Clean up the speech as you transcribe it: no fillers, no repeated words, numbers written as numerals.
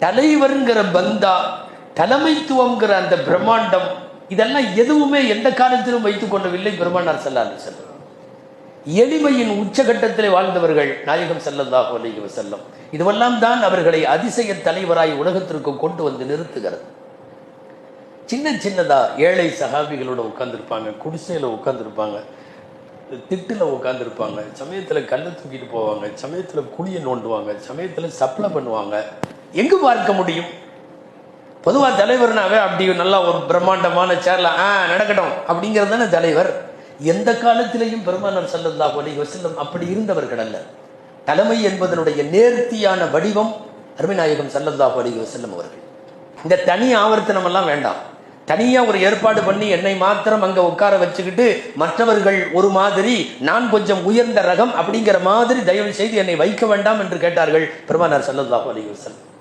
தலைவருங்கிற பந்தா, தலைமைத்துவங்கிற அந்த பிரம்மாண்டம், இதெல்லாம் எதுவுமே எந்த காலத்திலும் வைத்துக் கொள்ளவில்லை பெருமானார் ஸல்லல்லாஹு அலைஹி வஸல்லம். எளிமையின் உச்சகட்டத்திலே வாழ்ந்தவர்கள் நாயகம் ஸல்லல்லாஹு அலைஹி வஸல்லம். இதுவெல்லாம் தான் அவர்களை அதிசய தலைவராய் உலகத்திற்கு கொண்டு வந்து நிறுத்துகிறது. சின்ன சின்னதா ஏழை சஹாபிகளோட உட்கார்ந்துருப்பாங்க, குடிசையில உட்கார்ந்துருப்பாங்க, திட்டுல உட்கார்ந்துருப்பாங்க, சமயத்துல கல்லை தூக்கிட்டு போவாங்க, சமயத்துல குழியை நோண்டுவாங்க, சமயத்துல சப்ளை பண்ணுவாங்க. எங்கு பார்க்க முடியும்? பொதுவா தலைவர்னாவே அப்படி நல்லா ஒரு பிரம்மாண்டமான சேர்ல நடக்கட்டும் அப்படிங்கிறது தானே தலைவர். எந்த காலத்திலையும் பெருமானார் ஸல்லல்லாஹு அலைஹி வஸல்லம் அப்படி இருந்தவர்கள் அல்ல. தலைமை என்பதனுடைய நேர்த்தியான வடிவம் அருமைநாயகம் ஸல்லல்லாஹு அலைஹி வஸல்லம் அவர்கள். இந்த தனி ஆவர்த்தனம் எல்லாம் வேண்டாம். தனியா ஒரு ஏற்பாடு பண்ணி என்னை மாத்திரம் அங்க உட்கார வச்சுக்கிட்டு மற்றவர்கள் ஒரு மாதிரி, நான் கொஞ்சம் உயர்ந்த ரகம் அப்படிங்கிற மாதிரி தயவு செய்து என்னை வைக்க வேண்டாம் என்று கேட்டார்கள் பெருமானார் ஸல்லல்லாஹு அலைஹி வஸல்லம்.